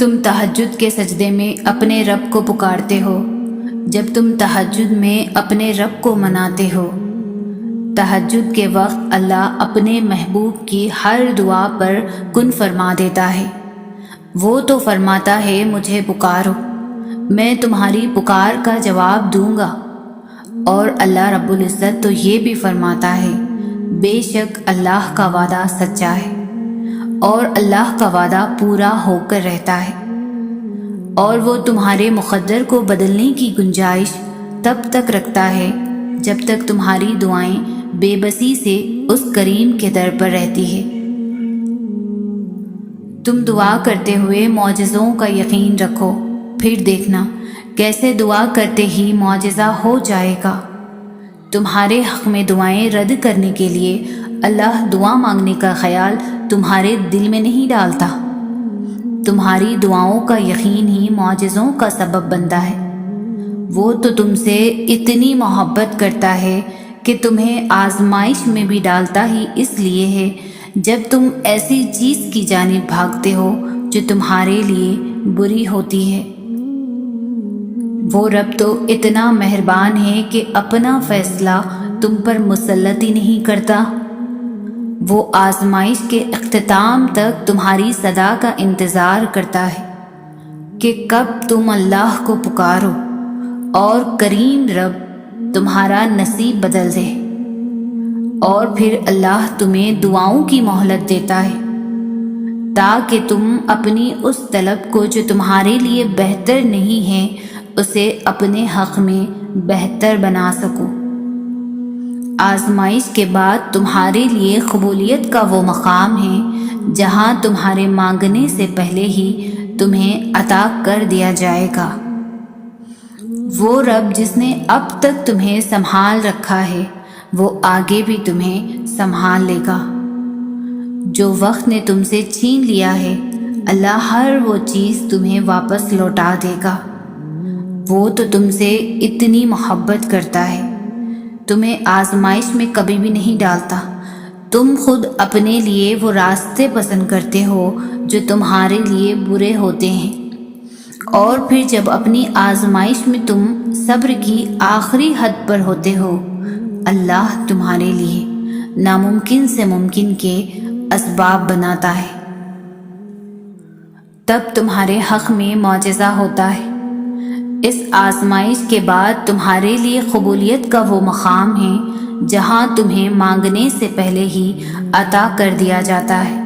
تم تہجد کے سجدے میں اپنے رب کو پکارتے ہو، جب تم تہجد میں اپنے رب کو مناتے ہو۔ تہجد کے وقت اللہ اپنے محبوب کی ہر دعا پر کن فرما دیتا ہے۔ وہ تو فرماتا ہے مجھے پکارو، میں تمہاری پکار کا جواب دوں گا۔ اور اللہ رب العزت تو یہ بھی فرماتا ہے بے شک اللہ کا وعدہ سچا ہے اور اللہ کا وعدہ پورا ہو کر رہتا ہے، اور وہ تمہارے مقدر کو بدلنے کی گنجائش تب تک رکھتا ہے جب تک تمہاری دعائیں بے بسی سے اس کریم کے در پر رہتی ہے۔ تم دعا کرتے ہوئے معجزوں کا یقین رکھو، پھر دیکھنا کیسے دعا کرتے ہی معجزہ ہو جائے گا۔ تمہارے حق میں دعائیں رد کرنے کے لیے اللہ دعا مانگنے کا خیال تمہارے دل میں نہیں ڈالتا۔ تمہاری دعاؤں کا یقین ہی معجزوں کا سبب بنتا ہے۔ وہ تو تم سے اتنی محبت کرتا ہے کہ تمہیں آزمائش میں بھی ڈالتا ہی اس لیے ہے جب تم ایسی چیز کی جانب بھاگتے ہو جو تمہارے لیے بری ہوتی ہے۔ وہ رب تو اتنا مہربان ہے کہ اپنا فیصلہ تم پر مسلط ہی نہیں کرتا۔ وہ آزمائش کے اختتام تک تمہاری صدا کا انتظار کرتا ہے کہ کب تم اللہ کو پکارو اور کریم رب تمہارا نصیب بدل دے، اور پھر اللہ تمہیں دعاؤں کی مہلت دیتا ہے تاکہ تم اپنی اس طلب کو جو تمہارے لیے بہتر نہیں ہے اسے اپنے حق میں بہتر بنا سکو۔ آزمائش کے بعد تمہارے لیے قبولیت کا وہ مقام ہے جہاں تمہارے مانگنے سے پہلے ہی تمہیں عطا کر دیا جائے گا۔ وہ رب جس نے اب تک تمہیں سنبھال رکھا ہے وہ آگے بھی تمہیں سنبھال لے گا۔ جو وقت نے تم سے چھین لیا ہے اللہ ہر وہ چیز تمہیں واپس لوٹا دے گا۔ وہ تو تم سے اتنی محبت کرتا ہے، تمہیں آزمائش میں کبھی بھی نہیں ڈالتا۔ تم خود اپنے لیے وہ راستے پسند کرتے ہو جو تمہارے لیے برے ہوتے ہیں، اور پھر جب اپنی آزمائش میں تم صبر کی آخری حد پر ہوتے ہو اللہ تمہارے لیے ناممکن سے ممکن کے اسباب بناتا ہے۔ تب تمہارے حق میں معجزہ ہوتا ہے۔ اس آزمائش کے بعد تمہارے لیے قبولیت کا وہ مقام ہے جہاں تمہیں مانگنے سے پہلے ہی عطا کر دیا جاتا ہے۔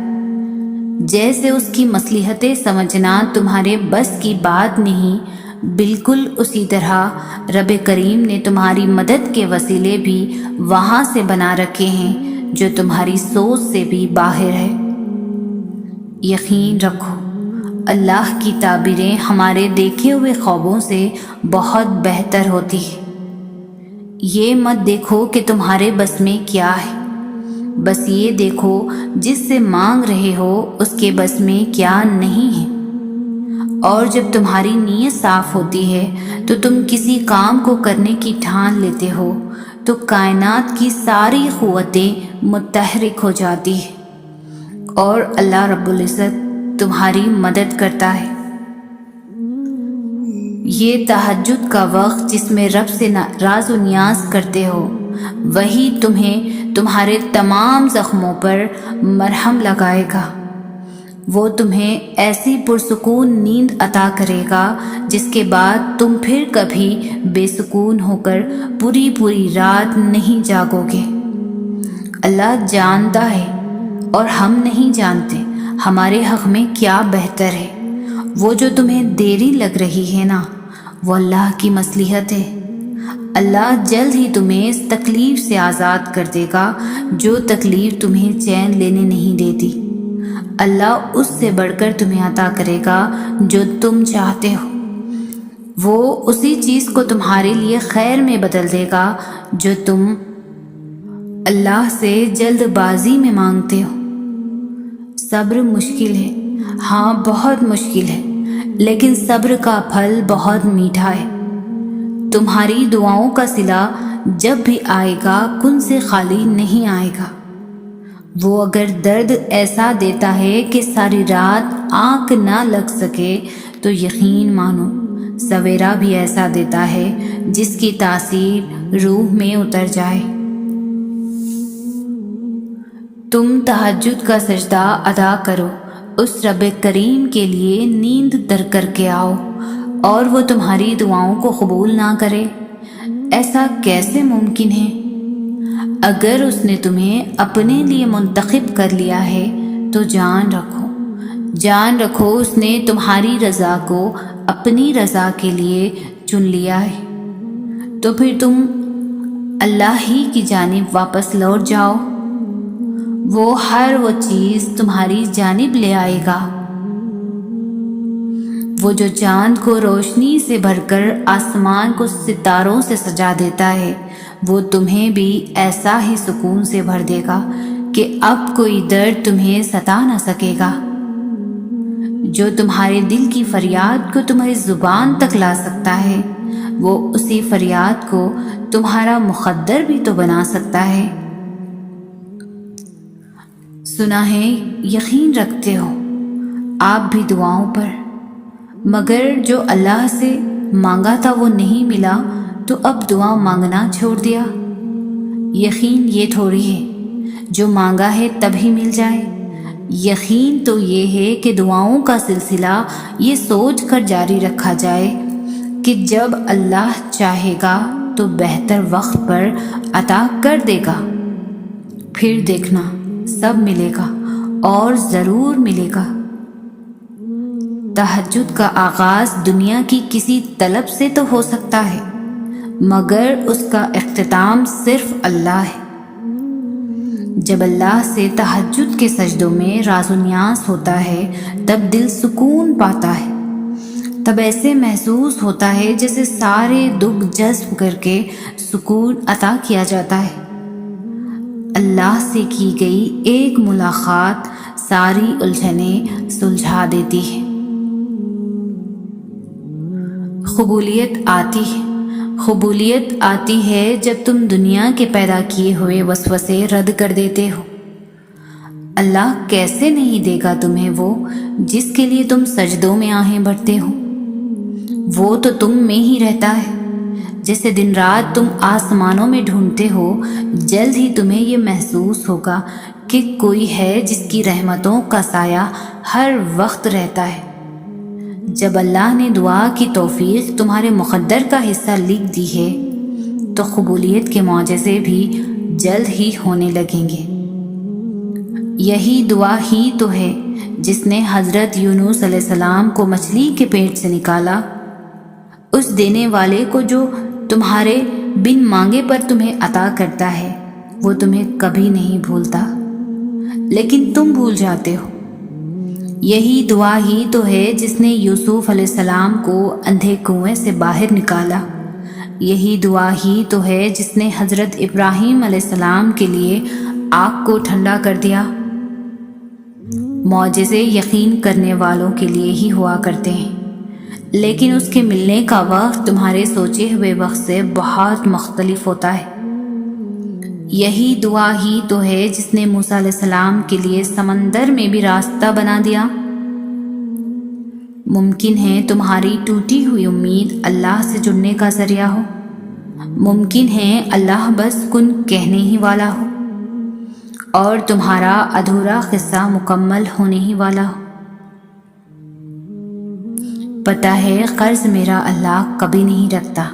جیسے اس کی مصلحتیں سمجھنا تمہارے بس کی بات نہیں، بالکل اسی طرح رب کریم نے تمہاری مدد کے وسیلے بھی وہاں سے بنا رکھے ہیں جو تمہاری سوچ سے بھی باہر ہے۔ یقین رکھو اللہ کی تعبیریں ہمارے دیکھے ہوئے خوابوں سے بہت بہتر ہوتی ہے۔ یہ مت دیکھو کہ تمہارے بس میں کیا ہے، بس یہ دیکھو جس سے مانگ رہے ہو اس کے بس میں کیا نہیں ہے۔ اور جب تمہاری نیت صاف ہوتی ہے تو تم کسی کام کو کرنے کی ٹھان لیتے ہو تو کائنات کی ساری قوتیں متحرک ہو جاتی ہیں اور اللہ رب العزت تمہاری مدد کرتا ہے۔ یہ تہجد کا وقت جس میں رب سے راز و نیاز کرتے ہو وہی تمہیں تمہارے تمام زخموں پر مرہم لگائے گا۔ وہ تمہیں ایسی پرسکون نیند عطا کرے گا جس کے بعد تم پھر کبھی بے سکون ہو کر پوری رات نہیں جاگو گے۔ اللہ جانتا ہے اور ہم نہیں جانتے ہمارے حق میں کیا بہتر ہے۔ وہ جو تمہیں دیری لگ رہی ہے نا وہ اللہ کی مصلحت ہے۔ اللہ جلد ہی تمہیں اس تکلیف سے آزاد کر دے گا جو تکلیف تمہیں چین لینے نہیں دیتی۔ اللہ اس سے بڑھ کر تمہیں عطا کرے گا جو تم چاہتے ہو۔ وہ اسی چیز کو تمہارے لیے خیر میں بدل دے گا جو تم اللہ سے جلد بازی میں مانگتے ہو۔ صبر مشکل ہے، ہاں بہت مشکل ہے، لیکن صبر کا پھل بہت میٹھا ہے۔ تمہاری دعاؤں کا صلہ جب بھی آئے گا کن سے خالی نہیں آئے گا۔ وہ اگر درد ایسا دیتا ہے کہ ساری رات آنکھ نہ لگ سکے تو یقین مانو سویرا بھی ایسا دیتا ہے جس کی تاثیر روح میں اتر جائے۔ تم تہجد کا سجدہ ادا کرو، اس رب کریم کے لیے نیند در کر کے آؤ، اور وہ تمہاری دعاؤں کو قبول نہ کرے؟ ایسا کیسے ممکن ہے؟ اگر اس نے تمہیں اپنے لیے منتخب کر لیا ہے تو جان رکھو اس نے تمہاری رضا کو اپنی رضا کے لیے چن لیا ہے، تو پھر تم اللہ ہی کی جانب واپس لوٹ جاؤ، وہ ہر وہ چیز تمہاری جانب لے آئے گا۔ وہ جو چاند کو روشنی سے بھر کر آسمان کو ستاروں سے سجا دیتا ہے، وہ تمہیں بھی ایسا ہی سکون سے بھر دے گا کہ اب کوئی درد تمہیں ستا نہ سکے گا۔ جو تمہارے دل کی فریاد کو تمہاری زبان تک لا سکتا ہے، وہ اسی فریاد کو تمہارا مقدر بھی تو بنا سکتا ہے۔ سنا ہے یقین رکھتے ہو آپ بھی دعاؤں پر، مگر جو اللہ سے مانگا تھا وہ نہیں ملا تو اب دعا مانگنا چھوڑ دیا۔ یقین یہ تھوڑی ہے جو مانگا ہے تب ہی مل جائے، یقین تو یہ ہے کہ دعاؤں کا سلسلہ یہ سوچ کر جاری رکھا جائے کہ جب اللہ چاہے گا تو بہتر وقت پر عطا کر دے گا، پھر دیکھنا سب ملے گا اور ضرور ملے گا۔ تہجد کا آغاز دنیا کی کسی طلب سے تو ہو سکتا ہے، مگر اس کا اختتام صرف اللہ ہے۔ جب اللہ سے تہجد کے سجدوں میں راز و نیاز ہوتا ہے تب دل سکون پاتا ہے، تب ایسے محسوس ہوتا ہے جیسے سارے دکھ جذب کر کے سکون عطا کیا جاتا ہے۔ اللہ سے کی گئی ایک ملاقات ساری الجھنیں سلجھا دیتی ہے۔ قبولیت آتی ہے جب تم دنیا کے پیدا کیے ہوئے وسوسے رد کر دیتے ہو۔ اللہ کیسے نہیں دے گا تمہیں وہ جس کے لیے تم سجدوں میں آہیں بھرتے ہو؟ وہ تو تم میں ہی رہتا ہے، جیسے دن رات تم آسمانوں میں ڈھونڈتے ہو، جلد ہی تمہیں یہ محسوس ہوگا کہ کوئی ہے جس کی رحمتوں کا سایہ ہر وقت رہتا ہے۔ جب اللہ نے دعا کی توفیق تمہارے مقدر کا حصہ لکھ دی ہے تو قبولیت کے معجزے بھی جلد ہی ہونے لگیں گے۔ یہی دعا ہی تو ہے جس نے حضرت یونس علیہ السلام کو مچھلی کے پیٹ سے نکالا۔ اس دینے والے کو جو تمہارے بن مانگے پر تمہیں عطا کرتا ہے وہ تمہیں کبھی نہیں بھولتا، لیکن تم بھول جاتے ہو۔ یہی دعا ہی تو ہے جس نے یوسف علیہ السلام کو اندھے کنویں سے باہر نکالا۔ یہی دعا ہی تو ہے جس نے حضرت ابراہیم علیہ السلام کے لیے آگ کو ٹھنڈا کر دیا۔ معجزے یقین کرنے والوں کے لیے ہی ہوا کرتے ہیں، لیکن اس کے ملنے کا وقت تمہارے سوچے ہوئے وقت سے بہت مختلف ہوتا ہے۔ یہی دعا ہی تو ہے جس نے موسیٰ علیہ السلام کے لیے سمندر میں بھی راستہ بنا دیا۔ ممکن ہے تمہاری ٹوٹی ہوئی امید اللہ سے جڑنے کا ذریعہ ہو، ممکن ہے اللہ بس کن کہنے ہی والا ہو اور تمہارا ادھورا قصہ مکمل ہونے ہی والا ہو۔ پتہ ہے قرض میرا اللہ کبھی نہیں رکھتا،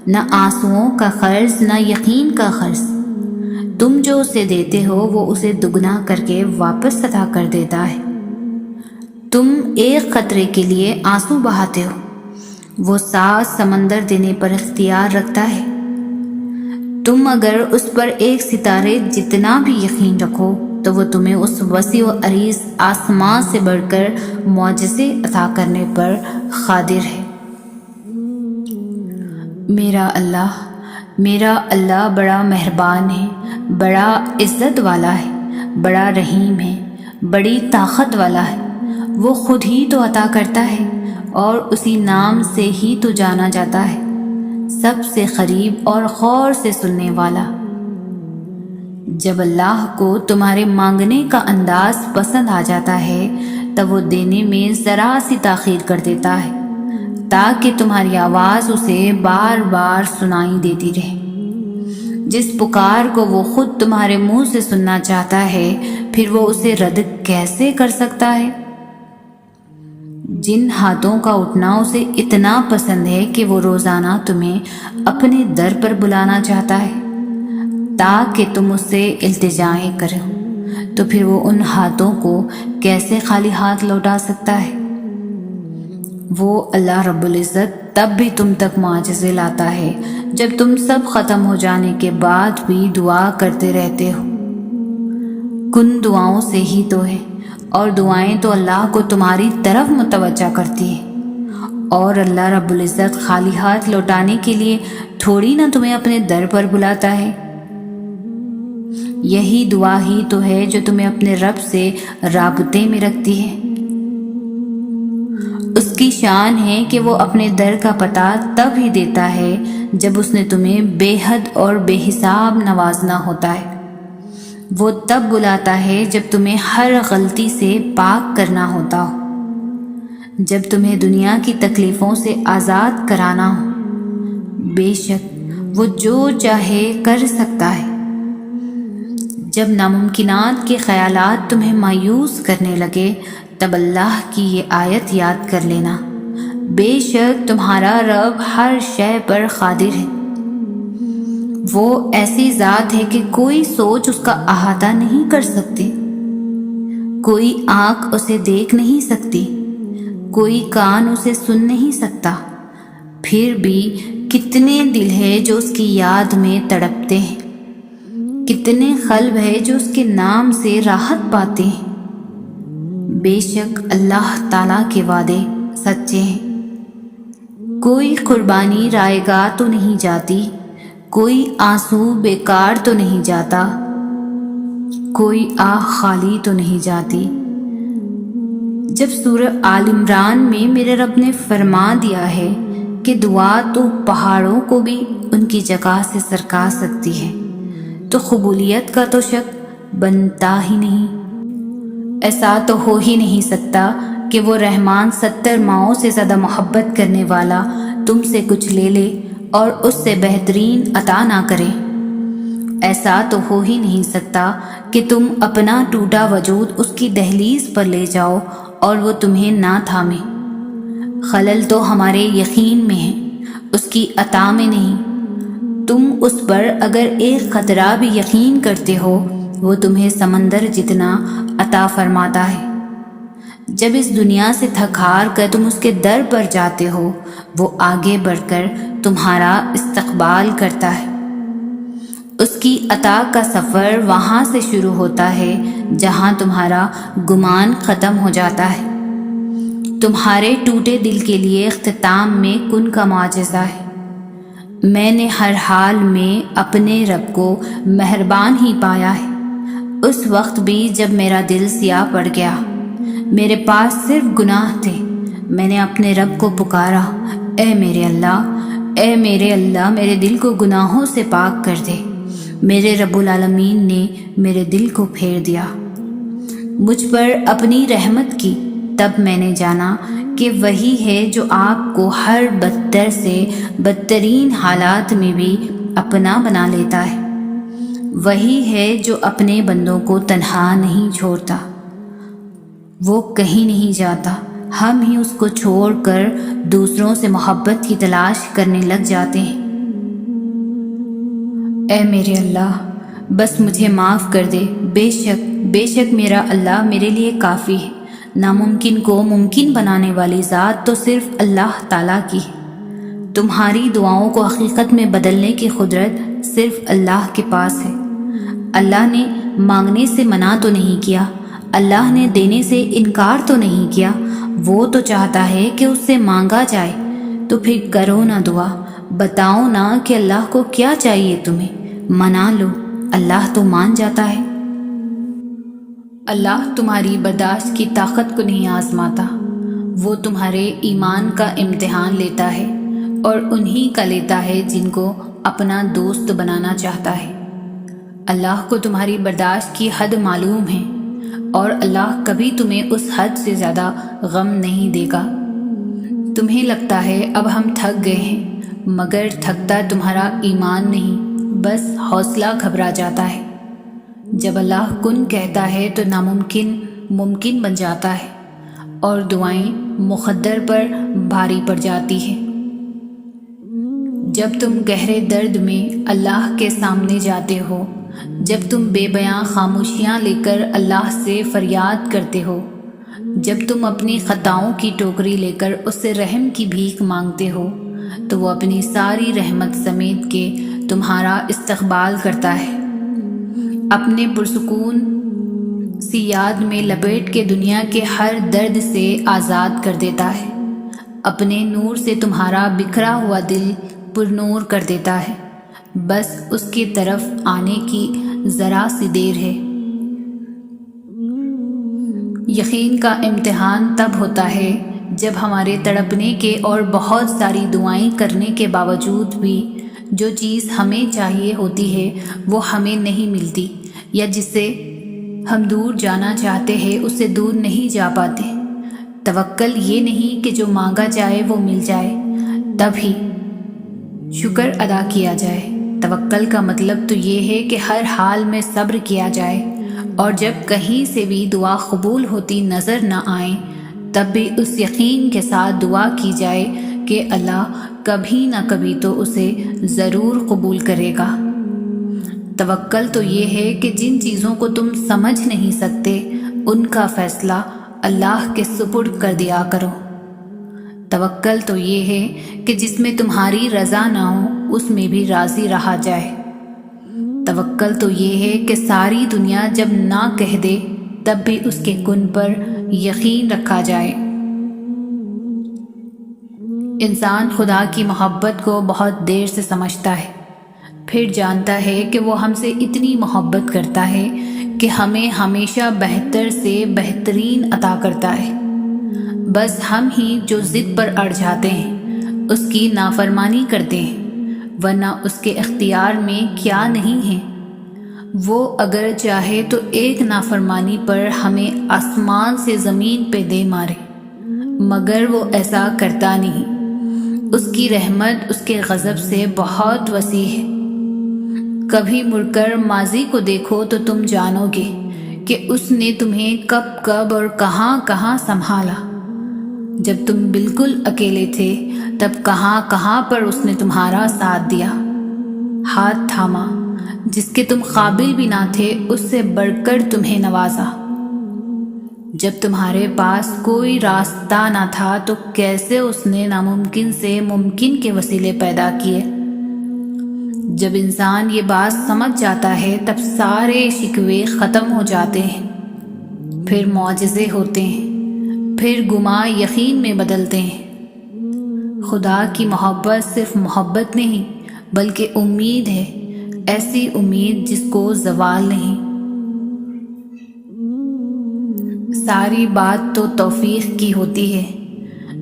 نہ آنسوؤں کا قرض نہ یقین کا قرض۔ تم جو اسے دیتے ہو وہ اسے دگنا کر کے واپس ادا کر دیتا ہے۔ تم ایک قطرے کے لیے آنسو بہاتے ہو، وہ 7 سمندر دینے پر اختیار رکھتا ہے۔ تم اگر اس پر ایک ستارے جتنا بھی یقین رکھو تو وہ تمہیں اس وسیع و عریض آسمان سے بڑھ کر معجزے عطا کرنے پر قادر ہے۔ میرا اللہ بڑا مہربان ہے، بڑا عزت والا ہے، بڑا رحیم ہے، بڑی طاقت والا ہے۔ وہ خود ہی تو عطا کرتا ہے اور اسی نام سے ہی تو جانا جاتا ہے، سب سے قریب اور غور سے سننے والا۔ جب اللہ کو تمہارے مانگنے کا انداز پسند آ جاتا ہے تب وہ دینے میں ذرا سی تاخیر کر دیتا ہے تاکہ تمہاری آواز اسے بار بار سنائی دیتی رہے۔ جس پکار کو وہ خود تمہارے منہ سے سننا چاہتا ہے پھر وہ اسے رد کیسے کر سکتا ہے؟ جن ہاتھوں کا اٹھنا اسے اتنا پسند ہے کہ وہ روزانہ تمہیں اپنے در پر بلانا چاہتا ہے تاکہ تم اس سے التجائیں کرو، تو پھر وہ ان ہاتھوں کو کیسے خالی ہاتھ لوٹا سکتا ہے؟ وہ اللہ رب العزت تب بھی تم تک معجزے لاتا ہے جب تم سب ختم ہو جانے کے بعد بھی دعا کرتے رہتے ہو۔ کن دعاؤں سے ہی تو ہے، اور دعائیں تو اللہ کو تمہاری طرف متوجہ کرتی ہے، اور اللہ رب العزت خالی ہاتھ لوٹانے کے لیے تھوڑی نہ تمہیں اپنے در پر بلاتا ہے۔ یہی دعا ہی تو ہے جو تمہیں اپنے رب سے رابطے میں رکھتی ہے۔ اس کی شان ہے کہ وہ اپنے در کا پتہ تب ہی دیتا ہے جب اس نے تمہیں بے حد اور بے حساب نوازنا ہوتا ہے۔ وہ تب بلاتا ہے جب تمہیں ہر غلطی سے پاک کرنا ہوتا ہو، جب تمہیں دنیا کی تکلیفوں سے آزاد کرانا ہو۔ بے شک وہ جو چاہے کر سکتا ہے۔ جب ناممکنات کے خیالات تمہیں مایوس کرنے لگے تب اللہ کی یہ آیت یاد کر لینا، بے شک تمہارا رب ہر شے پر قادر ہے۔ وہ ایسی ذات ہے کہ کوئی سوچ اس کا احاطہ نہیں کر سکتی، کوئی آنکھ اسے دیکھ نہیں سکتی، کوئی کان اسے سن نہیں سکتا، پھر بھی کتنے دل ہے جو اس کی یاد میں تڑپتے ہیں، کتنے قلب ہے جو اس کے نام سے راحت پاتے ہیں۔ بے شک اللہ تعالیٰ کے وعدے سچے ہیں۔ کوئی قربانی رائے گاہ تو نہیں جاتی، کوئی آنسو بیکار تو نہیں جاتا، کوئی آہ خالی تو نہیں جاتی۔ جب سورہ آل عمران میں میرے رب نے فرما دیا ہے کہ دعا تو پہاڑوں کو بھی ان کی جگہ سے سرکا سکتی ہے، تو قبولیت کا تو شک بنتا ہی نہیں۔ ایسا تو ہو ہی نہیں سکتا کہ وہ رحمان 70 ماؤں سے زیادہ محبت کرنے والا تم سے کچھ لے لے اور اس سے بہترین عطا نہ کرے۔ ایسا تو ہو ہی نہیں سکتا کہ تم اپنا ٹوٹا وجود اس کی دہلیز پر لے جاؤ اور وہ تمہیں نہ تھامے۔ خلل تو ہمارے یقین میں ہے، اس کی عطا میں نہیں۔ تم اس پر اگر ایک خطرہ بھی یقین کرتے ہو وہ تمہیں سمندر جتنا عطا فرماتا ہے۔ جب اس دنیا سے تھک ہار کر تم اس کے در پر جاتے ہو وہ آگے بڑھ کر تمہارا استقبال کرتا ہے۔ اس کی عطا کا سفر وہاں سے شروع ہوتا ہے جہاں تمہارا گمان ختم ہو جاتا ہے۔ تمہارے ٹوٹے دل کے لیے اختتام میں کن کا معجزہ ہے۔ میں نے ہر حال میں اپنے رب کو مہربان ہی پایا ہے، اس وقت بھی جب میرا دل سیاہ پڑ گیا، میرے پاس صرف گناہ تھے۔ میں نے اپنے رب کو پکارا، اے میرے اللہ، اے میرے اللہ، میرے دل کو گناہوں سے پاک کر دے۔ میرے رب العالمین نے میرے دل کو پھیر دیا، مجھ پر اپنی رحمت کی۔ تب میں نے جانا کہ وہی ہے جو آپ کو ہر بدتر سے بدترین حالات میں بھی اپنا بنا لیتا ہے، وہی ہے جو اپنے بندوں کو تنہا نہیں چھوڑتا، وہ کہیں نہیں جاتا، ہم ہی اس کو چھوڑ کر دوسروں سے محبت کی تلاش کرنے لگ جاتے ہیں۔ اے میرے اللہ، بس مجھے معاف کر دے، بے شک میرا اللہ میرے لیے کافی ہے۔ ناممکن کو ممکن بنانے والی ذات تو صرف اللہ تعالیٰ کی ہے۔ تمہاری دعاؤں کو حقیقت میں بدلنے کی قدرت صرف اللہ کے پاس ہے۔ اللہ نے مانگنے سے منع تو نہیں کیا، اللہ نے دینے سے انکار تو نہیں کیا، وہ تو چاہتا ہے کہ اس سے مانگا جائے۔ تو پھر کرو نا دعا، بتاؤ نا کہ اللہ کو کیا چاہیے تمہیں، منا لو، اللہ تو مان جاتا ہے۔ اللہ تمہاری برداشت کی طاقت کو نہیں آزماتا، وہ تمہارے ایمان کا امتحان لیتا ہے، اور انہی کا لیتا ہے جن کو اپنا دوست بنانا چاہتا ہے۔ اللہ کو تمہاری برداشت کی حد معلوم ہے اور اللہ کبھی تمہیں اس حد سے زیادہ غم نہیں دے گا۔ تمہیں لگتا ہے اب ہم تھک گئے ہیں، مگر تھکتا تمہارا ایمان نہیں، بس حوصلہ گھبرا جاتا ہے۔ جب اللہ کن کہتا ہے تو ناممکن ممکن بن جاتا ہے اور دعائیں مقدر پر بھاری پڑ جاتی ہیں۔ جب تم گہرے درد میں اللہ کے سامنے جاتے ہو، جب تم بے بیاں خاموشیاں لے کر اللہ سے فریاد کرتے ہو، جب تم اپنی خطاؤں کی ٹوکری لے کر اس سے رحم کی بھیک مانگتے ہو، تو وہ اپنی ساری رحمت سمیٹ کے تمہارا استقبال کرتا ہے، اپنے پرسکون سی یاد میں لپیٹ کے دنیا کے ہر درد سے آزاد کر دیتا ہے، اپنے نور سے تمہارا بکھرا ہوا دل پر نور کر دیتا ہے۔ بس اس کی طرف آنے کی ذرا سی دیر ہے۔ یقین کا امتحان تب ہوتا ہے جب ہمارے تڑپنے کے اور بہت ساری دعائیں کرنے کے باوجود بھی جو چیز ہمیں چاہیے ہوتی ہے وہ ہمیں نہیں ملتی، یا جس سے ہم دور جانا چاہتے ہیں اس سے دور نہیں جا پاتے۔ توکل یہ نہیں کہ جو مانگا جائے وہ مل جائے تب ہی شکر ادا کیا جائے۔ توکل کا مطلب تو یہ ہے کہ ہر حال میں صبر کیا جائے، اور جب کہیں سے بھی دعا قبول ہوتی نظر نہ آئے تب بھی اس یقین کے ساتھ دعا کی جائے کہ اللہ کبھی نہ کبھی تو اسے ضرور قبول کرے گا۔ توکل تو یہ ہے کہ جن چیزوں کو تم سمجھ نہیں سکتے ان کا فیصلہ اللہ کے سپرد کر دیا کرو۔ توکل تو یہ ہے کہ جس میں تمہاری رضا نہ ہو اس میں بھی راضی رہا جائے۔ توکل تو یہ ہے کہ ساری دنیا جب نہ کہہ دے تب بھی اس کے کن پر یقین رکھا جائے۔ انسان خدا کی محبت کو بہت دیر سے سمجھتا ہے، پھر جانتا ہے کہ وہ ہم سے اتنی محبت کرتا ہے کہ ہمیں ہمیشہ بہتر سے بہترین عطا کرتا ہے۔ بس ہم ہی جو ضد پر اڑ جاتے ہیں، اس کی نافرمانی کرتے ہیں، ورنہ اس کے اختیار میں کیا نہیں ہے۔ وہ اگر چاہے تو ایک نافرمانی پر ہمیں آسمان سے زمین پہ دے مارے، مگر وہ ایسا کرتا نہیں۔ اس کی رحمت اس کے غضب سے بہت وسیع ہے۔ کبھی مڑ کر ماضی کو دیکھو تو تم جانو گے کہ اس نے تمہیں کب کب اور کہاں کہاں سنبھالا۔ جب تم بالکل اکیلے تھے تب کہاں کہاں پر اس نے تمہارا ساتھ دیا، ہاتھ تھاما، جس کے تم قابل بھی نہ تھے اس سے بڑھ کر تمہیں نوازا۔ جب تمہارے پاس کوئی راستہ نہ تھا تو کیسے اس نے ناممکن سے ممکن کے وسیلے پیدا کیے۔ جب انسان یہ بات سمجھ جاتا ہے تب سارے شکوے ختم ہو جاتے ہیں، پھر معجزے ہوتے ہیں، پھر گمان یقین میں بدلتے ہیں۔ خدا کی محبت صرف محبت نہیں بلکہ امید ہے، ایسی امید جس کو زوال نہیں۔ ساری بات تو توفیق کی ہوتی ہے۔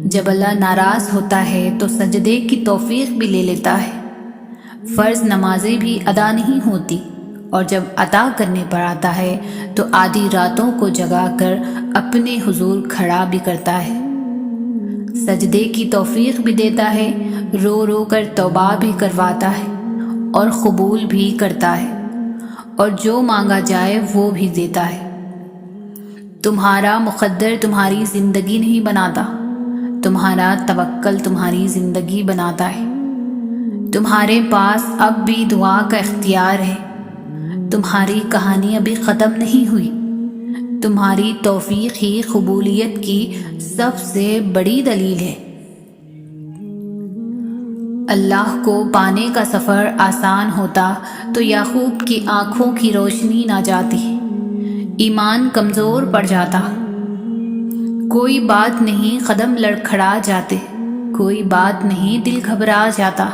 جب اللہ ناراض ہوتا ہے تو سجدے کی توفیق بھی لے لیتا ہے۔ فرض نمازیں بھی ادا نہیں ہوتی، اور جب عطا کرنے پر آتا ہے تو آدھی راتوں کو جگا کر اپنے حضور کھڑا بھی کرتا ہے۔ سجدے کی توفیق بھی دیتا ہے، رو رو کر توبہ بھی کرواتا ہے اور قبول بھی کرتا ہے، اور جو مانگا جائے وہ بھی دیتا ہے۔ تمہارا مقدر تمہاری زندگی نہیں بناتا، تمہارا توکل تمہاری زندگی بناتا ہے۔ تمہارے پاس اب بھی دعا کا اختیار ہے۔ تمہاری کہانی ابھی ختم نہیں ہوئی۔ تمہاری توفیق ہی قبولیت کی سب سے بڑی دلیل ہے۔ اللہ کو پانے کا سفر آسان ہوتا تو یعقوب کی آنکھوں کی روشنی نہ جاتی، ایمان کمزور پڑ جاتا۔ کوئی بات نہیں قدم لڑکھڑا جاتے، کوئی بات نہیں دل گھبرا جاتا،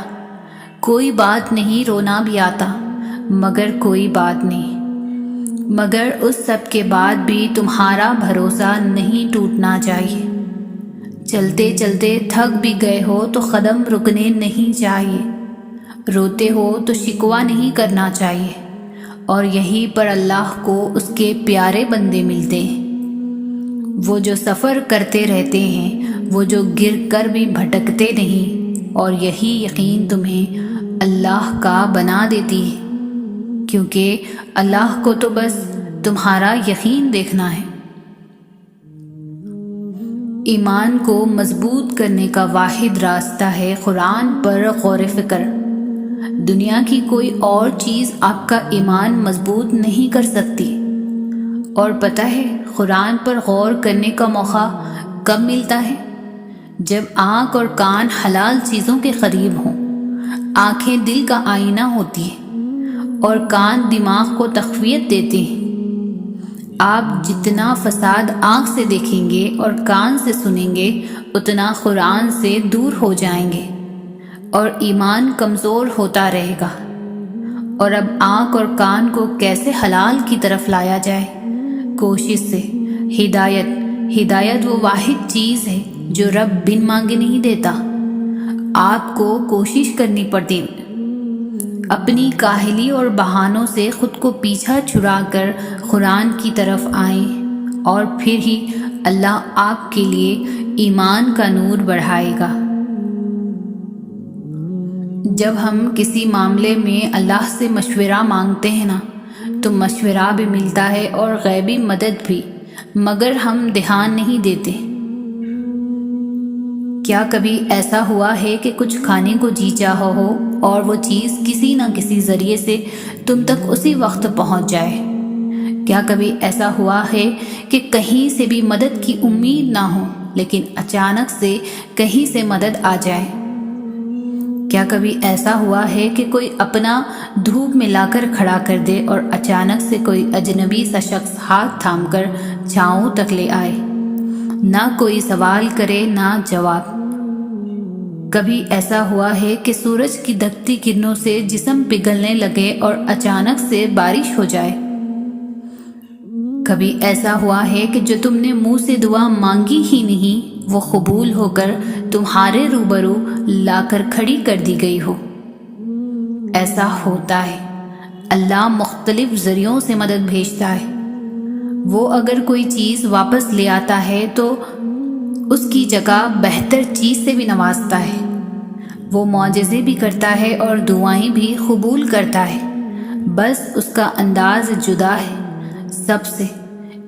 کوئی بات نہیں رونا بھی آتا، مگر کوئی بات نہیں۔ مگر اس سب کے بعد بھی تمہارا بھروسہ نہیں ٹوٹنا چاہیے۔ چلتے چلتے تھک بھی گئے ہو تو قدم رکنے نہیں چاہیے، روتے ہو تو شکوہ نہیں کرنا چاہیے، اور یہیں پر اللہ کو اس کے پیارے بندے ملتے ہیں، وہ جو سفر کرتے رہتے ہیں، وہ جو گر کر بھی بھٹکتے نہیں، اور یہی یقین تمہیں اللہ کا بنا دیتی ہے، کیونکہ اللہ کو تو بس تمہارا یقین دیکھنا ہے۔ ایمان کو مضبوط کرنے کا واحد راستہ ہے قرآن پر غور و فکر۔ دنیا کی کوئی اور چیز آپ کا ایمان مضبوط نہیں کر سکتی۔ اور پتہ ہے قرآن پر غور کرنے کا موقع کب ملتا ہے؟ جب آنکھ اور کان حلال چیزوں کے قریب ہوں۔ آنکھیں دل کا آئینہ ہوتی ہیں اور کان دماغ کو تقویت دیتے ہیں۔ آپ جتنا فساد آنکھ سے دیکھیں گے اور کان سے سنیں گے، اتنا قرآن سے دور ہو جائیں گے اور ایمان کمزور ہوتا رہے گا۔ اور اب آنکھ اور کان کو کیسے حلال کی طرف لایا جائے؟ کوشش سے۔ ہدایت وہ واحد چیز ہے جو رب بن مانگے نہیں دیتا۔ آپ کو کوشش کرنی پڑتی، اپنی کاہلی اور بہانوں سے خود کو پیچھا چھڑا کر قرآن کی طرف آئیں، اور پھر ہی اللہ آپ کے لیے ایمان کا نور بڑھائے گا۔ جب ہم کسی معاملے میں اللہ سے مشورہ مانگتے ہیں نا، تو مشورہ بھی ملتا ہے اور غیبی مدد بھی، مگر ہم دھیان نہیں دیتے۔ کیا کبھی ایسا ہوا ہے کہ کچھ کھانے کو جی چاہا ہو اور وہ چیز کسی نہ کسی ذریعے سے تم تک اسی وقت پہنچ جائے؟ کیا کبھی ایسا ہوا ہے کہ کہیں سے بھی مدد کی امید نہ ہو، لیکن اچانک سے کہیں سے مدد آ جائے؟ کیا کبھی ایسا ہوا ہے کہ کوئی اپنا دھوپ میں لا کر کھڑا کر دے اور اچانک سے کوئی اجنبی سا شخص ہاتھ تھام کر چھاؤں تک لے آئے، نہ کوئی سوال کرے نہ جواب؟ کبھی ایسا ہوا ہے کہ سورج کی دکھتی کرنوں سے جسم پگھلنے لگے اور اچانک سے بارش ہو جائے؟ کبھی ایسا ہوا ہے کہ جو تم نے منہ سے دعا مانگی ہی نہیں، وہ قبول ہو کر تمہارے روبرو لا کر کھڑی کر دی گئی ہو؟ ایسا ہوتا ہے۔ اللہ مختلف ذریعوں سے مدد بھیجتا ہے۔ وہ اگر کوئی چیز واپس لے آتا ہے تو اس کی جگہ بہتر چیز سے بھی نوازتا ہے۔ وہ معجزے بھی کرتا ہے اور دعائیں بھی قبول کرتا ہے، بس اس کا انداز جدا ہے سب سے،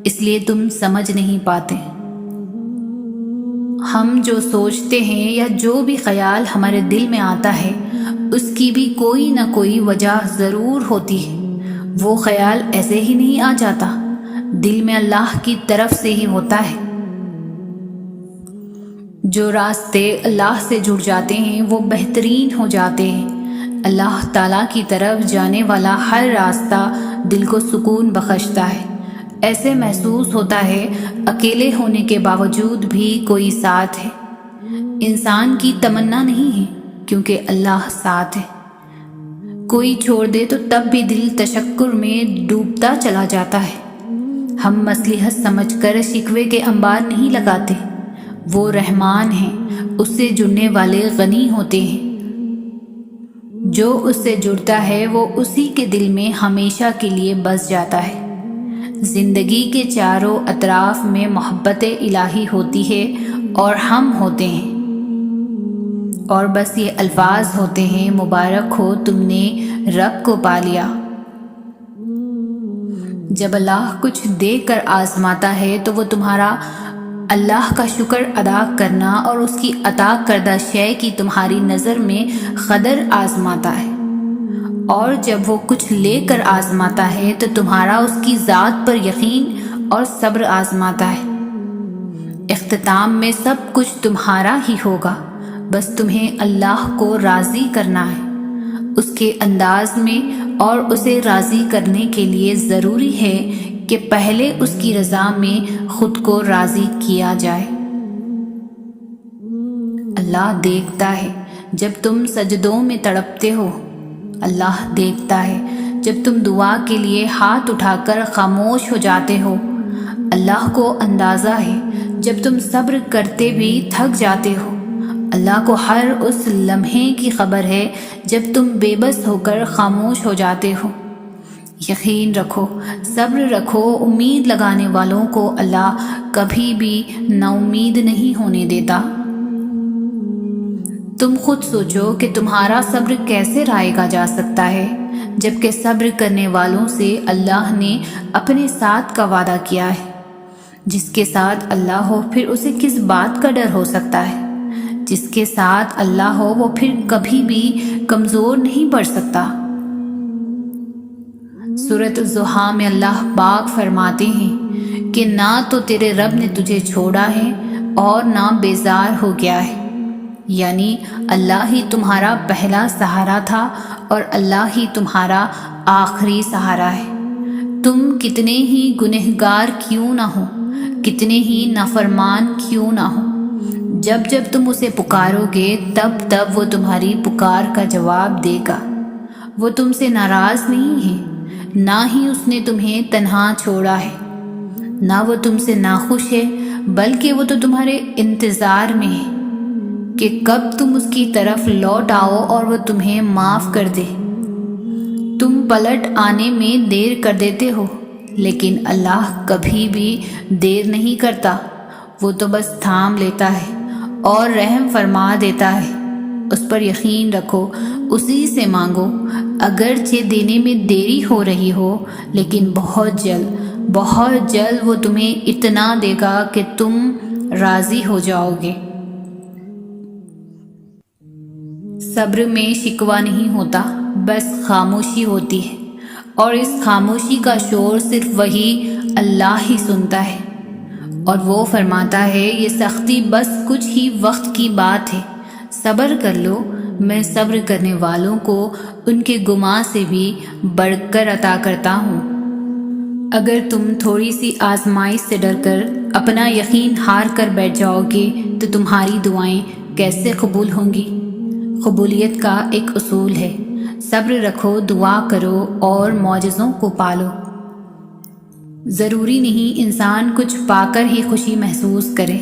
اس لیے تم سمجھ نہیں پاتے۔ ہم جو سوچتے ہیں یا جو بھی خیال ہمارے دل میں آتا ہے، اس کی بھی کوئی نہ کوئی وجہ ضرور ہوتی ہے۔ وہ خیال ایسے ہی نہیں آ جاتا، دل میں اللہ کی طرف سے ہی ہوتا ہے۔ جو راستے اللہ سے جڑ جاتے ہیں وہ بہترین ہو جاتے ہیں۔ اللہ تعالیٰ کی طرف جانے والا ہر راستہ دل کو سکون بخشتا ہے۔ ایسے محسوس ہوتا ہے اکیلے ہونے کے باوجود بھی کوئی ساتھ ہے۔ انسان کی تمنا نہیں ہے، کیونکہ اللہ ساتھ ہے۔ کوئی چھوڑ دے تو تب بھی دل تشکر میں ڈوبتا چلا جاتا ہے۔ ہم مصلحت سمجھ کر شکوے کے انبار نہیں لگاتے۔ وہ رحمان ہیں، اس سے جڑنے والے غنی ہوتے ہیں۔ جو اس سے جڑتا ہے وہ اسی کے دل میں ہمیشہ کے لیے بس جاتا ہے۔ زندگی کے چاروں اطراف میں محبت الہی ہوتی ہے اور ہم ہوتے ہیں، اور بس یہ الفاظ ہوتے ہیں، مبارک ہو تم نے رب کو پا لیا۔ جب اللہ کچھ دے کر آزماتا ہے تو وہ تمہارا اللہ کا شکر ادا کرنا اور اس کی عطا کردہ شے کی تمہاری نظر میں قدر آزماتا ہے، اور جب وہ کچھ لے کر آزماتا ہے تو تمہارا اس کی ذات پر یقین اور صبر آزماتا ہے۔ اختتام میں سب کچھ تمہارا ہی ہوگا، بس تمہیں اللہ کو راضی کرنا ہے اس کے انداز میں، اور اسے راضی کرنے کے لیے ضروری ہے کہ پہلے اس کی رضا میں خود کو راضی کیا جائے۔ اللہ دیکھتا ہے جب تم سجدوں میں تڑپتے ہو، اللہ دیکھتا ہے جب تم دعا کے لیے ہاتھ اٹھا کر خاموش ہو جاتے ہو، اللہ کو اندازہ ہے جب تم صبر کرتے بھی تھک جاتے ہو، اللہ کو ہر اس لمحے کی خبر ہے جب تم بے بس ہو کر خاموش ہو جاتے ہو۔ یقین رکھو، صبر رکھو، امید لگانے والوں کو اللہ کبھی بھی نا امید نہیں ہونے دیتا۔ تم خود سوچو کہ تمہارا صبر کیسے رائگا جا سکتا ہے، جبکہ صبر کرنے والوں سے اللہ نے اپنے ساتھ کا وعدہ کیا ہے۔ جس کے ساتھ اللہ ہو پھر اسے کس بات کا ڈر ہو سکتا ہے؟ جس کے ساتھ اللہ ہو وہ پھر کبھی بھی کمزور نہیں پڑ سکتا۔ سورۃ الضحیٰ میں اللہ پاک فرماتے ہیں کہ نہ تو تیرے رب نے تجھے چھوڑا ہے اور نہ بیزار ہو گیا ہے، یعنی اللہ ہی تمہارا پہلا سہارا تھا اور اللہ ہی تمہارا آخری سہارا ہے۔ تم کتنے ہی گنہگار کیوں نہ ہو، کتنے ہی نافرمان کیوں نہ ہو، جب جب تم اسے پکارو گے تب تب وہ تمہاری پکار کا جواب دے گا۔ وہ تم سے ناراض نہیں ہے، نہ ہی اس نے تمہیں تنہا چھوڑا ہے، نہ وہ تم سے ناخوش ہے، بلکہ وہ تو تمہارے انتظار میں ہے کہ کب تم اس کی طرف لوٹ آؤ اور وہ تمہیں معاف کر دے۔ تم پلٹ آنے میں دیر کر دیتے ہو، لیکن اللہ کبھی بھی دیر نہیں کرتا، وہ تو بس تھام لیتا ہے اور رحم فرما دیتا ہے۔ اس پر یقین رکھو، اسی سے مانگو، اگرچہ دینے میں دیری ہو رہی ہو، لیکن بہت جلد وہ تمہیں اتنا دے گا کہ تم راضی ہو جاؤ گے۔ صبر میں شکوہ نہیں ہوتا، بس خاموشی ہوتی ہے، اور اس خاموشی کا شور صرف وہی اللہ ہی سنتا ہے، اور وہ فرماتا ہے یہ سختی بس کچھ ہی وقت کی بات ہے، صبر کر لو، میں صبر کرنے والوں کو ان کے گناہ سے بھی بڑھ کر عطا کرتا ہوں۔ اگر تم تھوڑی سی آزمائش سے ڈر کر اپنا یقین ہار کر بیٹھ جاؤ گے تو تمہاری دعائیں کیسے قبول ہوں گی؟ قبولیت کا ایک اصول ہے، صبر رکھو، دعا کرو اور معجزوں کو پالو۔ ضروری نہیں انسان کچھ پا کر ہی خوشی محسوس کرے،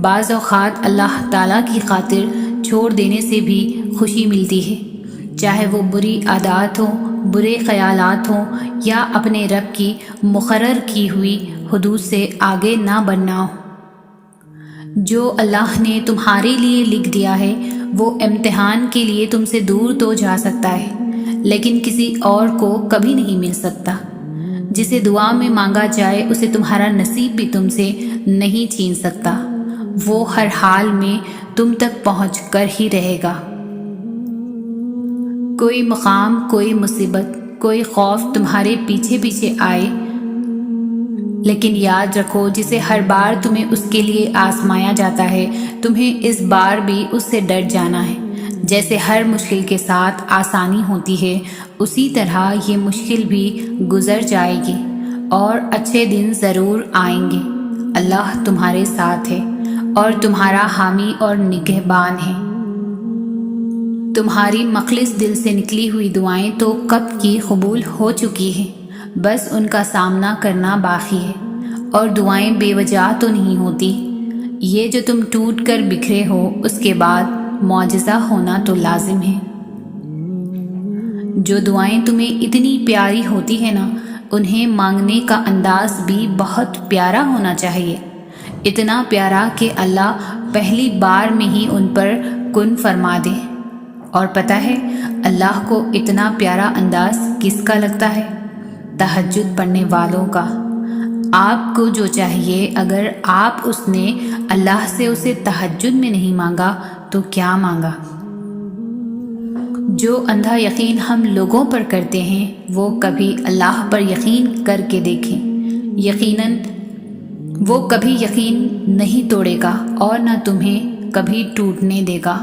بعض اوقات اللہ تعالیٰ کی خاطر چھوڑ دینے سے بھی خوشی ملتی ہے، چاہے وہ بری عادات ہوں، برے خیالات ہوں، یا اپنے رب کی مقرر کی ہوئی حدود سے آگے نہ بڑھنا ہو۔ جو اللہ نے تمہارے لیے لکھ دیا ہے وہ امتحان کے لیے تم سے دور تو جا سکتا ہے، لیکن کسی اور کو کبھی نہیں مل سکتا۔ جسے دعا میں مانگا جائے اسے تمہارا نصیب بھی تم سے نہیں چھین سکتا، وہ ہر حال میں تم تک پہنچ کر ہی رہے گا۔ کوئی مقام، کوئی مصیبت، کوئی خوف تمہارے پیچھے پیچھے آئے، لیکن یاد رکھو جسے ہر بار تمہیں اس کے لیے آزمایا جاتا ہے، تمہیں اس بار بھی اس سے ڈر جانا ہے۔ جیسے ہر مشکل کے ساتھ آسانی ہوتی ہے، اسی طرح یہ مشکل بھی گزر جائے گی اور اچھے دن ضرور آئیں گے۔ اللہ تمہارے ساتھ ہے اور تمہارا حامی اور نگہبان ہے۔ تمہاری مخلص دل سے نکلی ہوئی دعائیں تو کب کی قبول ہو چکی ہیں، بس ان کا سامنا کرنا باقی ہے، اور دعائیں بے وجہ تو نہیں ہوتی۔ یہ جو تم ٹوٹ کر بکھرے ہو اس کے بعد معجزہ ہونا تو لازم ہے۔ جو دعائیں تمہیں اتنی پیاری ہوتی ہیں نا، انہیں مانگنے کا انداز بھی بہت پیارا ہونا چاہیے، اتنا پیارا کہ اللہ پہلی بار میں ہی ان پر کن فرما دے۔ اور پتہ ہے اللہ کو اتنا پیارا انداز کس کا لگتا ہے؟ تہجد پڑھنے والوں کا۔ آپ کو جو چاہیے، اگر آپ اس نے اللہ سے اسے تہجد میں نہیں مانگا تو کیا مانگا؟ جو اندھا یقین ہم لوگوں پر کرتے ہیں وہ کبھی اللہ پر یقین کر کے دیکھیں، یقیناً وہ کبھی یقین نہیں توڑے گا اور نہ تمہیں کبھی ٹوٹنے دے گا۔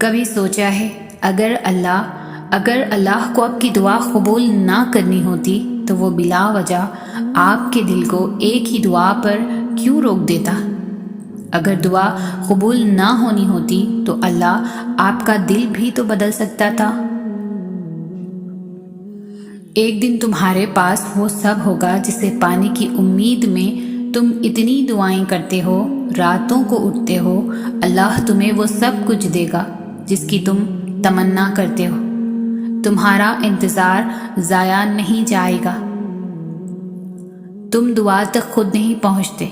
کبھی سوچا ہے اگر اللہ کو آپ کی دعا قبول نہ کرنی ہوتی تو وہ بلا وجہ آپ کے دل کو ایک ہی دعا پر کیوں روک دیتا؟ اگر دعا قبول نہ ہونی ہوتی تو اللہ آپ کا دل بھی تو بدل سکتا تھا۔ ایک دن تمہارے پاس وہ سب ہوگا جسے پانے کی امید میں تم اتنی دعائیں کرتے ہو، راتوں کو اٹھتے ہو، اللہ تمہیں وہ سب کچھ دے گا جس کی تم تمنا کرتے ہو۔ تمہارا انتظار ضائع نہیں جائے گا۔ تم دعا تک خود نہیں پہنچتے،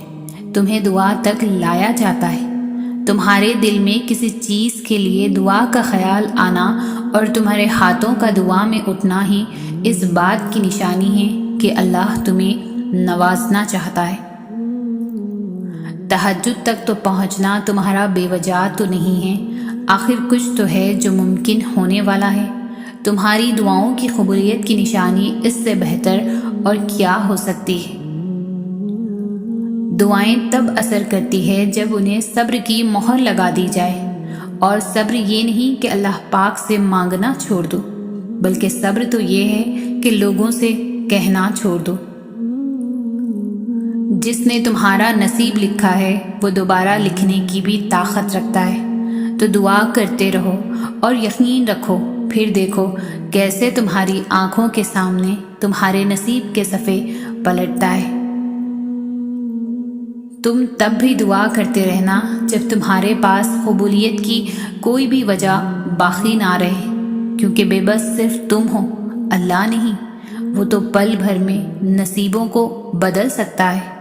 تمہیں دعا تک لایا جاتا ہے۔ تمہارے دل میں کسی چیز کے لیے دعا کا خیال آنا اور تمہارے ہاتھوں کا دعا میں اٹھنا ہی اس بات کی نشانی ہے کہ اللہ تمہیں نوازنا چاہتا ہے۔ تہجد تک تو پہنچنا تمہارا بے وجہ تو نہیں ہے، آخر کچھ تو ہے جو ممکن ہونے والا ہے۔ تمہاری دعاؤں کی قبولیت کی نشانی اس سے بہتر اور کیا ہو سکتی ہے؟ دعائیں تب اثر کرتی ہے جب انہیں صبر کی مہر لگا دی جائے، اور صبر یہ نہیں کہ اللہ پاک سے مانگنا چھوڑ دو، بلکہ صبر تو یہ ہے کہ لوگوں سے کہنا چھوڑ دو۔ جس نے تمہارا نصیب لکھا ہے وہ دوبارہ لکھنے کی بھی طاقت رکھتا ہے، تو دعا کرتے رہو اور یقین رکھو، پھر دیکھو کیسے تمہاری آنکھوں کے سامنے تمہارے نصیب کے صفحے پلٹتا ہے۔ تم تب بھی دعا کرتے رہنا جب تمہارے پاس قبولیت کی کوئی بھی وجہ باقی نہ رہے، کیونکہ بے بس صرف تم ہو، اللہ نہیں۔ وہ تو پل بھر میں نصیبوں کو بدل سکتا ہے۔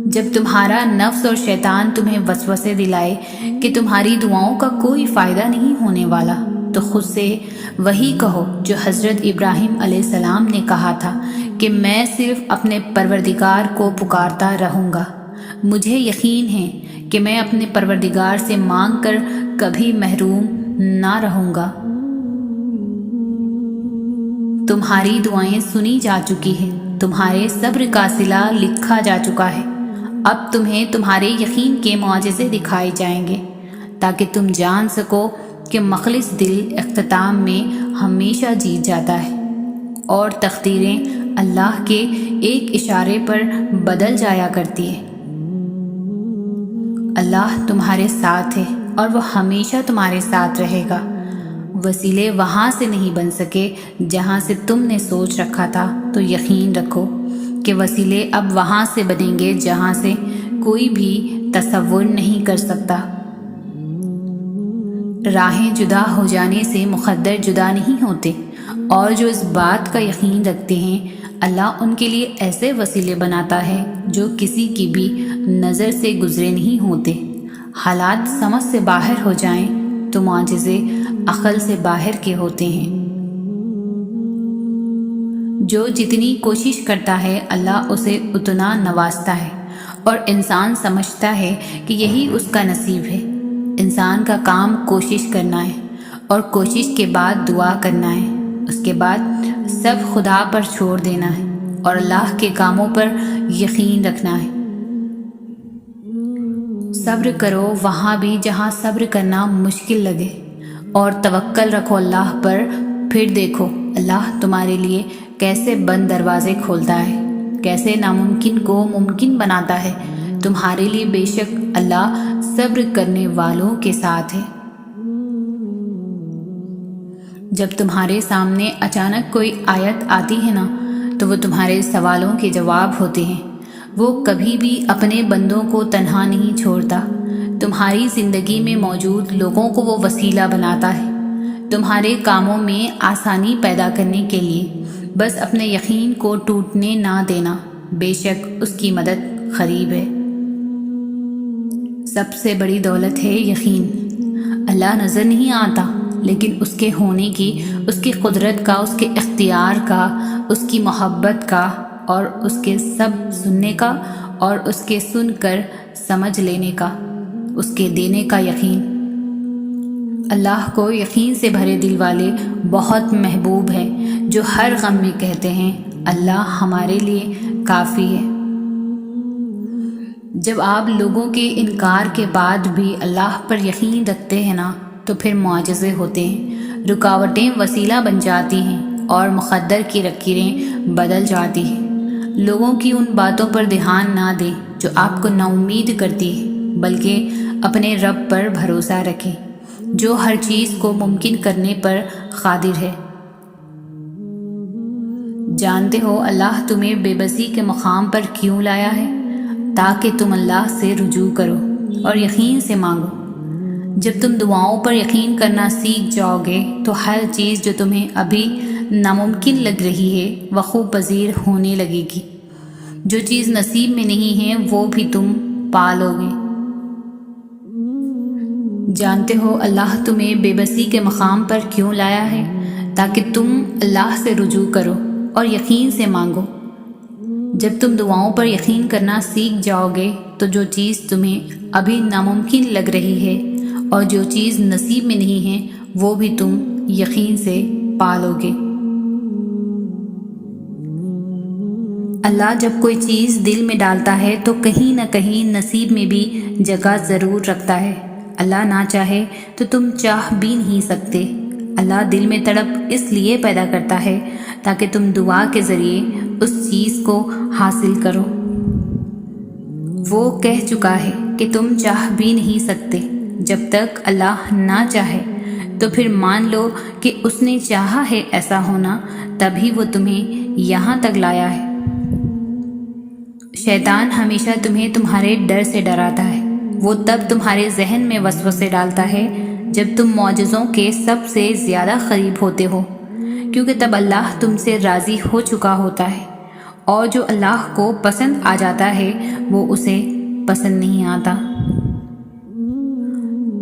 جب تمہارا نفس اور شیطان تمہیں وسوسے دلائے کہ تمہاری دعاؤں کا کوئی فائدہ نہیں ہونے والا، تو خود سے وہی کہو جو حضرت ابراہیم علیہ السلام نے کہا تھا کہ میں صرف اپنے پروردگار کو پکارتا رہوں گا، مجھے یقین ہے کہ میں اپنے پروردگار سے مانگ کر کبھی محروم نہ رہوں گا۔ تمہاری دعائیں سنی جا چکی ہیں، تمہارے صبر کا صلہ لکھا جا چکا ہے۔ اب تمہیں تمہارے یقین کے معجزے دکھائے جائیں گے تاکہ تم جان سکو کہ مخلص دل اختتام میں ہمیشہ جیت جاتا ہے، اور تقدیریں اللہ کے ایک اشارے پر بدل جایا کرتی ہے۔ اللہ تمہارے ساتھ ہے اور وہ ہمیشہ تمہارے ساتھ رہے گا۔ وسیلے وہاں سے نہیں بن سکے جہاں سے تم نے سوچ رکھا تھا، تو یقین رکھو کہ وسیلے اب وہاں سے بنیں گے جہاں سے کوئی بھی تصور نہیں کر سکتا۔ راہیں جدا ہو جانے سے مقدر جدا نہیں ہوتے، اور جو اس بات کا یقین رکھتے ہیں اللہ ان کے لیے ایسے وسیلے بناتا ہے جو کسی کی بھی نظر سے گزرے نہیں ہوتے۔ حالات سمجھ سے باہر ہو جائیں تو معجزے عقل سے باہر کے ہوتے ہیں۔ جو جتنی کوشش کرتا ہے اللہ اسے اتنا نوازتا ہے، اور انسان سمجھتا ہے کہ یہی اس کا نصیب ہے۔ انسان کا کام کوشش کرنا ہے، اور کوشش کے بعد دعا کرنا ہے، اس کے بعد سب خدا پر چھوڑ دینا ہے اور اللہ کے کاموں پر یقین رکھنا ہے۔ صبر کرو وہاں بھی جہاں صبر کرنا مشکل لگے، اور توکل رکھو اللہ پر، پھر دیکھو اللہ تمہارے لیے کیسے بند دروازے کھولتا ہے، کیسے ناممکن کو ممکن بناتا ہے۔ تمہارے لیے بے شک اللہ صبر کرنے والوں کے ساتھ ہے۔ جب تمہارے سامنے اچانک کوئی آیت آتی ہے نا، تو وہ تمہارے سوالوں کے جواب ہوتے ہیں۔ وہ کبھی بھی اپنے بندوں کو تنہا نہیں چھوڑتا۔ تمہاری زندگی میں موجود لوگوں کو وہ وسیلہ بناتا ہے تمہارے کاموں میں آسانی پیدا کرنے کے لیے۔ بس اپنے یقین کو ٹوٹنے نہ دینا، بے شک اس کی مدد قریب ہے۔ سب سے بڑی دولت ہے یقین۔ اللہ نظر نہیں آتا، لیکن اس کے ہونے کی، اس کی قدرت کا، اس کے اختیار کا، اس کی محبت کا، اور اس کے سب سننے کا، اور اس کے سن کر سمجھ لینے کا، اس کے دینے کا یقین۔ اللہ کو یقین سے بھرے دل والے بہت محبوب ہیں، جو ہر غم میں کہتے ہیں اللہ ہمارے لیے کافی ہے۔ جب آپ لوگوں کے انکار کے بعد بھی اللہ پر یقین رکھتے ہیں نا، تو پھر معجزے ہوتے ہیں، رکاوٹیں وسیلہ بن جاتی ہیں، اور مقدر کی لکیریں بدل جاتی ہیں۔ لوگوں کی ان باتوں پر دھیان نہ دیں جو آپ کو نا امید کرتی ہے، بلکہ اپنے رب پر بھروسہ رکھیں جو ہر چیز کو ممکن کرنے پر قادر ہے۔ جانتے ہو اللہ تمہیں بے بسی کے مقام پر کیوں لایا ہے؟ تاکہ تم اللہ سے رجوع کرو اور یقین سے مانگو۔ جب تم دعاؤں پر یقین کرنا سیکھ جاؤ گے تو ہر چیز جو تمہیں ابھی ناممکن لگ رہی ہے وقوع پذیر ہونے لگے گی۔ جو چیز نصیب میں نہیں ہے وہ بھی تم پا لو گے۔ جانتے ہو اللہ تمہیں بے بسی کے مقام پر کیوں لایا ہے؟ تاکہ تم اللہ سے رجوع کرو اور یقین سے مانگو۔ جب تم دعاؤں پر یقین کرنا سیکھ جاؤ گے تو جو چیز تمہیں ابھی ناممکن لگ رہی ہے اور جو چیز نصیب میں نہیں ہے وہ بھی تم یقین سے پا لو گے۔ اللہ جب کوئی چیز دل میں ڈالتا ہے تو کہیں نہ کہیں نصیب میں بھی جگہ ضرور رکھتا ہے۔ اللہ نہ چاہے تو تم چاہ بھی نہیں سکتے۔ اللہ دل میں تڑپ اس لیے پیدا کرتا ہے تاکہ تم دعا کے ذریعے اس چیز کو حاصل کرو۔ وہ کہہ چکا ہے کہ تم چاہ بھی نہیں سکتے جب تک اللہ نہ چاہے، تو پھر مان لو کہ اس نے چاہا ہے ایسا ہونا، تبھی وہ تمہیں یہاں تک لایا ہے۔ شیطان ہمیشہ تمہیں تمہارے ڈر سے ڈراتا ہے۔ وہ تب تمہارے ذہن میں وسوسے ڈالتا ہے جب تم معجزوں کے سب سے زیادہ قریب ہوتے ہو، کیونکہ تب اللہ تم سے راضی ہو چکا ہوتا ہے، اور جو اللہ کو پسند آ جاتا ہے وہ اسے پسند نہیں آتا۔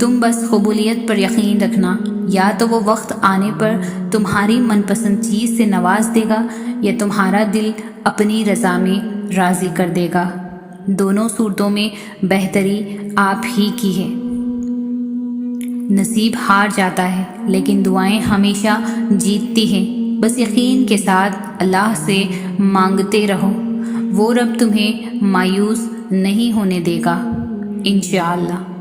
تم بس قبولیت پر یقین رکھنا، یا تو وہ وقت آنے پر تمہاری من پسند چیز سے نواز دے گا یا تمہارا دل اپنی رضا میں راضی کر دے گا۔ دونوں صورتوں میں بہتری آپ ہی کی ہے۔ نصیب ہار جاتا ہے لیکن دعائیں ہمیشہ جیتتی ہیں۔ بس یقین کے ساتھ اللہ سے مانگتے رہو، وہ رب تمہیں مایوس نہیں ہونے دے گا انشاءاللہ۔